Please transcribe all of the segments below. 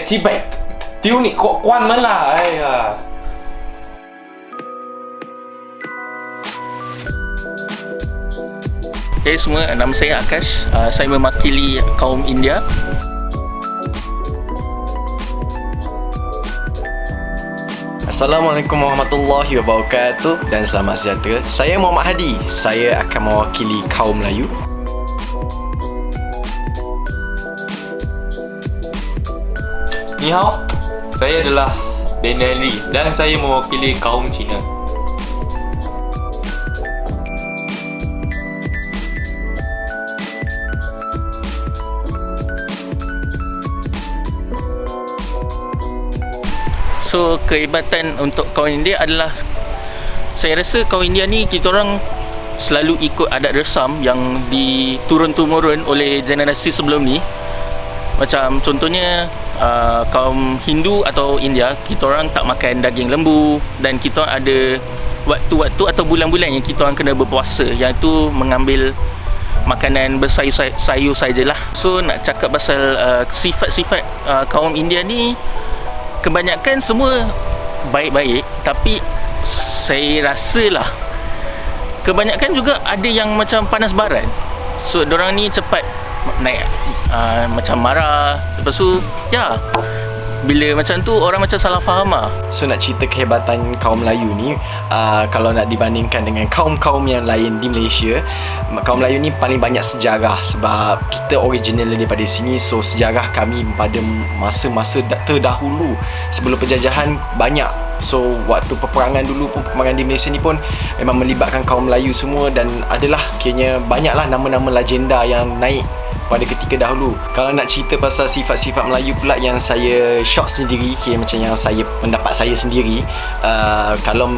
七北丢你关门啦！哎呀。Okay semua, nama saya Akash. Saya mewakili kaum India. Assalamualaikum warahmatullahi wabarakatuh dan selamat sejahtera. Saya Muhammad Hadi. Saya akan mewakili kaum Melayu. Ni hao, saya adalah Daniel Lee dan saya mewakili kaum Cina. So kehebatan untuk kaum India adalah, saya rasa kaum India ni kita orang selalu ikut adat resam yang diturun-temurun oleh generasi sebelum ni. Macam contohnya kaum Hindu atau India, kita orang tak makan daging lembu, dan kita ada waktu-waktu atau bulan-bulan yang kita orang kena berpuasa, yang itu mengambil makanan bersayur-sayur sajalah. So nak cakap pasal sifat-sifat kaum India ni, kebanyakan semua baik-baik, tapi saya rasalah kebanyakan juga ada yang macam panas baran. So dorang ni cepat naik macam marah. Lepas tu bila macam tu orang macam salah faham lah. So nak cerita kehebatan kaum Melayu ni, kalau nak dibandingkan dengan kaum-kaum yang lain di Malaysia, kaum Melayu ni paling banyak sejarah sebab kita original daripada sini. So sejarah kami pada masa-masa terdahulu sebelum penjajahan banyak. So waktu peperangan dulu pun, peperangan di Malaysia ni pun memang melibatkan kaum Melayu semua, dan adalah kiranya banyaklah nama-nama legenda yang naik pada ketika dahulu. Kalau nak cerita pasal sifat-sifat Melayu pula yang saya shock sendiri, macam yang saya pendapat saya sendiri, kalau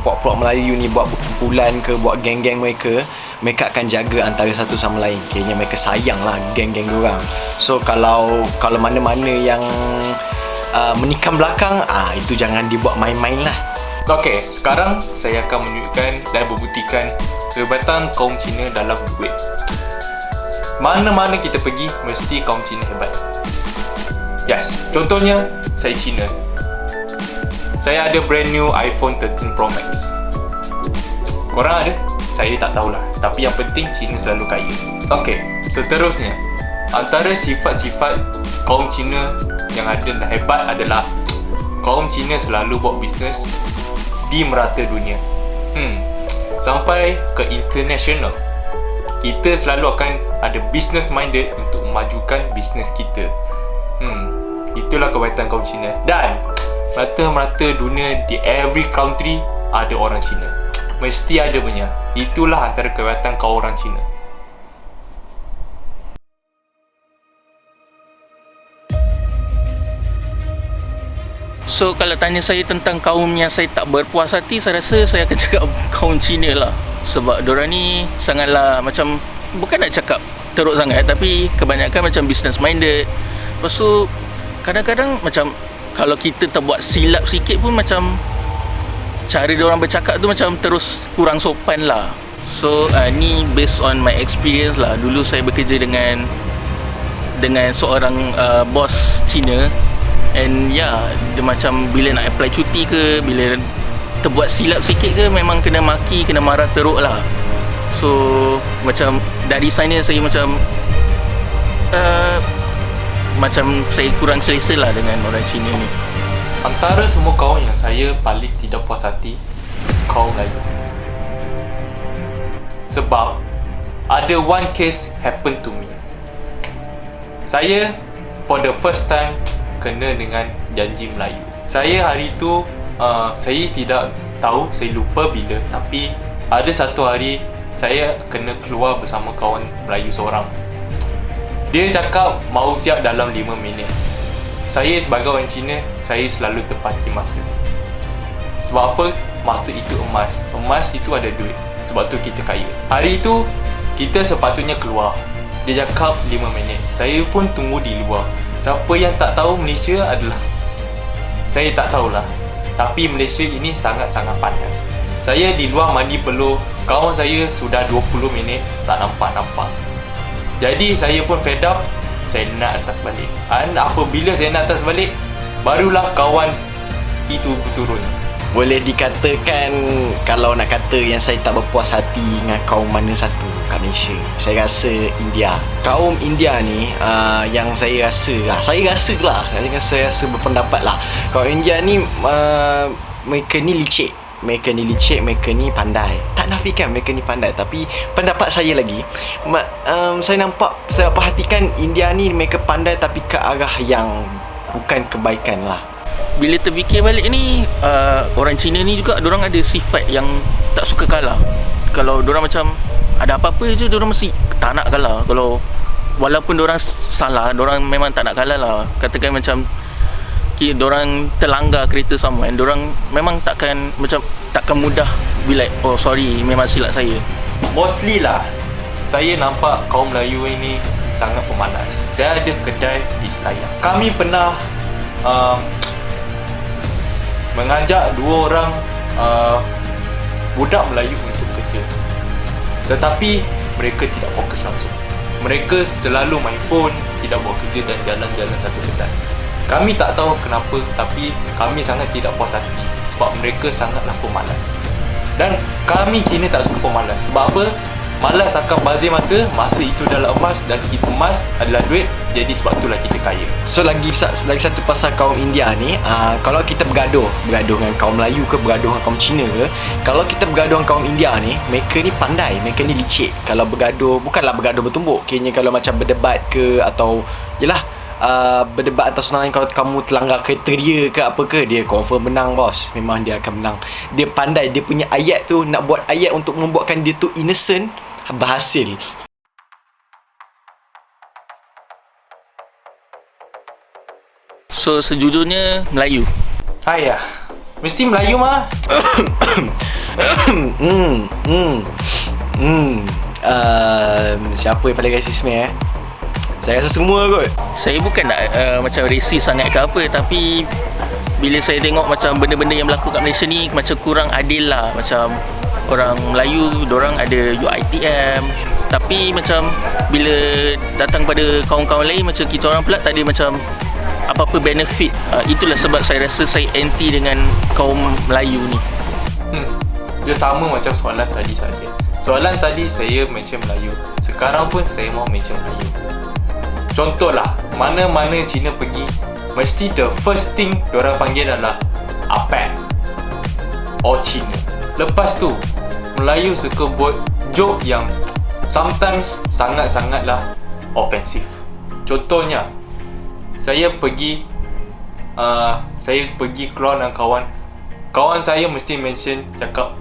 puak-puak Melayu ni buat berkumpulan ke, buat geng-geng mereka akan jaga antara satu sama lain. Kayaknya mereka sayang lah geng-geng diorang. So kalau mana-mana yang menikam belakang, itu jangan dibuat main-main lah. Okey, sekarang saya akan menunjukkan dan membuktikan kehebatan kaum Cina dalam duit. Mana-mana kita pergi, mesti kaum Cina hebat. Yes, contohnya saya Cina. Saya ada brand new iPhone 13 Pro Max. Korang ada? Saya tak tahulah. Tapi yang penting Cina selalu kaya. Okey, seterusnya, antara sifat-sifat kaum Cina yang ada dan hebat adalah kaum Cina selalu buat bisnes di merata dunia. Sampai ke international. Kita selalu akan ada business minded untuk memajukan bisnes kita. Itulah kehebatan kaum Cina. Dan merata-merata dunia, di every country ada orang Cina. Mesti ada punya. Itulah antara kehebatan kaum orang Cina. So kalau tanya saya tentang kaum yang saya tak berpuas hati, saya rasa saya akan cakap kaum Cina lah. Sebab diorang ni sangatlah macam, bukan nak cakap teruk sangat, tapi kebanyakan macam business minded. Lepas tu kadang-kadang macam kalau kita terbuat silap sikit pun, macam cara diorang bercakap tu macam terus kurang sopan lah. So ni based on my experience lah. Dulu saya bekerja dengan seorang bos Cina. And dia macam bila nak apply cuti ke, bila terbuat silap sikit ke, memang kena maki, kena marah teruk lah. So macam dari sana saya macam saya kurang selesa lah dengan orang Cina ni. Antara semua kaum yang saya paling tidak puas hati, kaum Melayu. Sebab ada one case happen to me. Saya for the first time kena dengan janji Melayu. Saya hari tu saya tidak tahu, saya lupa bila, tapi ada satu hari saya kena keluar bersama kawan Melayu seorang. Dia cakap mau siap dalam 5 minit. Saya sebagai orang Cina, saya selalu tepati masa. Sebab apa? Masa itu emas. Emas itu ada duit. Sebab tu kita kaya. Hari itu kita sepatutnya keluar. Dia cakap 5 minit. Saya pun tunggu di luar. Siapa yang tak tahu Malaysia adalah, saya tak tahulah, tapi Malaysia ini sangat-sangat panas. Saya di luar mandi peluh, kawan saya sudah 20 minit tak nampak-nampak. Jadi saya pun fed up. saya nak atas balik. Apabila saya nak atas balik, barulah kawan itu berturun. Boleh dikatakan, kalau nak kata yang saya tak berpuas hati dengan kaum mana satu kat Malaysia, saya rasa India. Kaum India ni yang saya rasa saya berpendapat lah, kaum India ni mereka ni licik, mereka ni pandai. Tak nafikan mereka ni pandai, tapi pendapat saya lagi, saya perhatikan India ni mereka pandai tapi ke arah yang bukan kebaikan lah. Bila terfikir balik ni, orang Cina ni juga dorang ada sifat yang tak suka kalah. Kalau dorang macam ada apa-apa je, dorang mesti tak nak kalah. Kalau walaupun dorang salah, dorang memang tak nak kalah lah. Katakan macam dorang terlanggar kereta someone, dorang memang takkan mudah be like, oh sorry, memang silap saya. Mostly lah, saya nampak kaum Melayu ini sangat pemalas. Saya ada kedai di Selayar. Kami pernah mengajak 2 orang budak Melayu untuk kerja, tetapi mereka tidak fokus langsung. Mereka selalu main phone, tidak buat kerja dan jalan-jalan satu kedai. Kami tak tahu kenapa, tapi kami sangat tidak puas hati sebab mereka sangatlah pemalas. Dan kami Cina tak suka pemalas. Sebab apa? Malas akan bazir masa itu adalah emas, dan emas adalah duit. Jadi sebab itulah kita kaya. So lagi satu pasal kaum India ni, kalau kita bergaduh dengan kaum Melayu ke, bergaduh dengan kaum Cina ke, kalau kita bergaduh dengan kaum India ni, mereka ni pandai, mereka ni licik. Kalau bergaduh, bukanlah bergaduh bertumbuk, kayaknya kalau macam berdebat ke, atau yelah, berdebat atas soalan, kalau kamu terlanggar kereta dia ke apa ke, dia confirm menang bos. Memang dia akan menang. Dia pandai, dia punya ayat tu, nak buat ayat untuk membuatkan dia tu innocent, berhasil. So sejujurnya Melayu. Saya mesti Melayu mah. Siapa yang paling rasisme Saya rasa semua kot. Saya bukan nak macam racist sangat ke apa, tapi bila saya tengok macam benda-benda yang berlaku kat Malaysia ni macam kurang adil lah. Macam orang Melayu, dorang ada UiTM, tapi macam bila datang pada kaum-kaum lain, macam kita orang pula tak ada macam apa-apa benefit. Itulah sebab saya rasa saya anti dengan kaum Melayu ni. Dia sama macam soalan tadi saja. Soalan tadi saya mention Melayu, sekarang pun saya mau mention Melayu. Contohlah, mana-mana Cina pergi, mesti the first thing diorang panggil adalah APEC or Cina. Lepas tu Melayu suka buat joke yang sometimes sangat-sangatlah ofensif. Contohnya, saya pergi keluar dengan kawan saya mesti mention, cakap,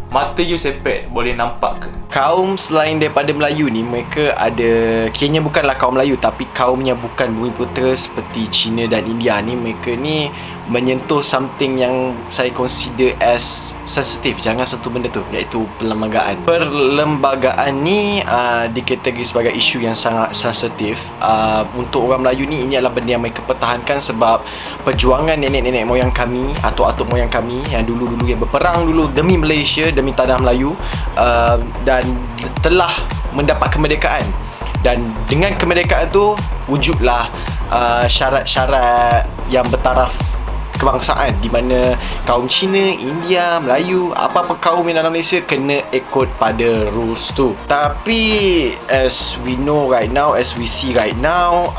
mata you sepet, boleh nampak ke? Kaum selain daripada Melayu ni, mereka ada, kayaknya bukanlah kaum Melayu, tapi kaumnya bukan Bumiputera seperti Cina dan India ni, mereka ni menyentuh something yang saya consider as sensitif. Jangan satu benda tu, iaitu perlembagaan. Perlembagaan ni dikategori sebagai isu yang sangat sensitif. Untuk orang Melayu ni, ini adalah benda yang mereka pertahankan sebab perjuangan nenek-nenek moyang kami atau atuk moyang kami yang dulu-dulu yang berperang dulu demi Malaysia, demi tanah Melayu, dan telah mendapat kemerdekaan. Dan dengan kemerdekaan tu wujudlah syarat-syarat yang bertaraf kebangsaan, di mana kaum Cina, India, Melayu, apa-apa kaum yang dalam Malaysia kena ikut pada rules tu. Tapi as we see right now,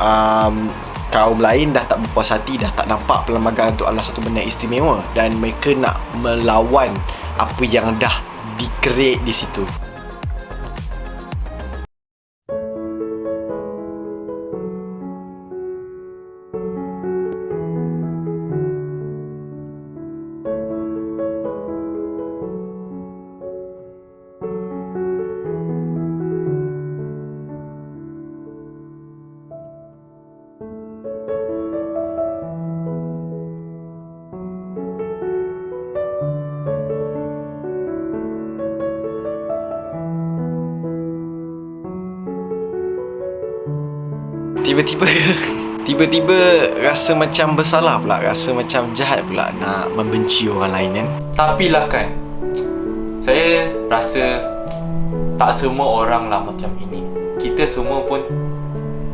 kaum lain dah tak berpuas hati, dah tak nampak perlembagaan tu adalah satu benda istimewa, dan mereka nak melawan apa yang dah di-create di situ. Tiba-tiba rasa macam bersalah pula, rasa macam jahat pula nak membenci orang lain kan. Tapi lah kan, saya rasa tak semua orang lah macam ini. Kita semua pun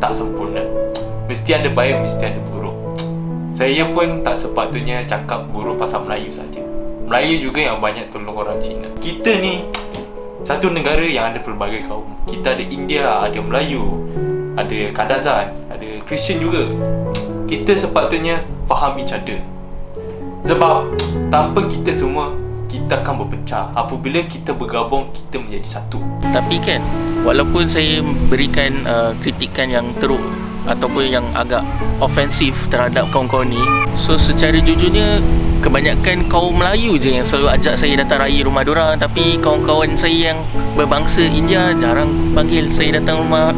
tak sempurna. Mesti ada baik, mesti ada buruk. Saya pun tak sepatutnya cakap buruk pasal Melayu saja. Melayu juga yang banyak tolong orang Cina. Kita ni satu negara yang ada pelbagai kaum. Kita ada India, ada Melayu, ada Kadazan, ada Kristian juga. Kita sepatutnya faham each other. Sebab tanpa kita semua, kita akan berpecah. Apabila kita bergabung, kita menjadi satu. Tapi kan, walaupun saya berikan kritikan yang teruk ataupun yang agak ofensif terhadap kawan-kawan ni, so secara jujurnya kebanyakan kaum Melayu je yang selalu ajak saya datang raya rumah diorang. Tapi kawan-kawan saya yang berbangsa India jarang panggil saya datang rumah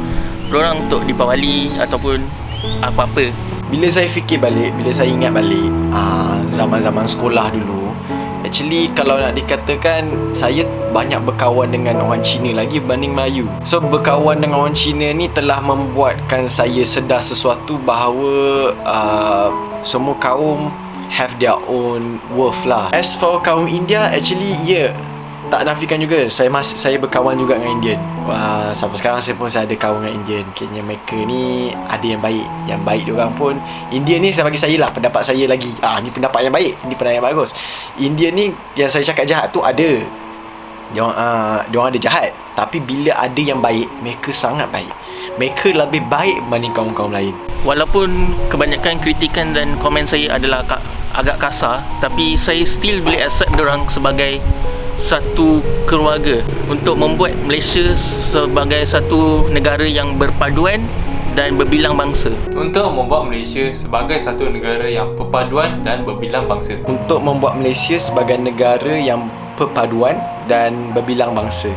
diorang untuk Deepawali ataupun apa-apa. Bila saya fikir balik, bila saya ingat balik zaman-zaman sekolah dulu, actually kalau nak dikatakan, saya banyak berkawan dengan orang Cina lagi berbanding Melayu. So berkawan dengan orang Cina ni telah membuatkan saya sedar sesuatu bahawa semua kaum have their own worth lah. As for kaum India, actually tak nafikan juga, saya berkawan juga dengan Indian. Sampai sekarang saya ada kawan dengan Indian. Kayaknya mereka ni ada yang baik. Yang baik diorang pun, Indian ni saya bagi saya lah, pendapat saya lagi, ni pendapat yang baik, ni pendapat yang bagus. Indian ni yang saya cakap jahat tu ada, diorang ada jahat. Tapi bila ada yang baik, mereka sangat baik. Mereka lebih baik berbanding kaum-kaum lain. Walaupun kebanyakan kritikan dan komen saya adalah agak kasar, tapi saya still boleh accept diorang sebagai satu keluarga untuk membuat Malaysia sebagai satu negara yang berpaduan dan berbilang bangsa. Untuk membuat Malaysia sebagai satu negara yang perpaduan dan berbilang bangsa. Untuk membuat Malaysia sebagai negara yang perpaduan dan berbilang bangsa.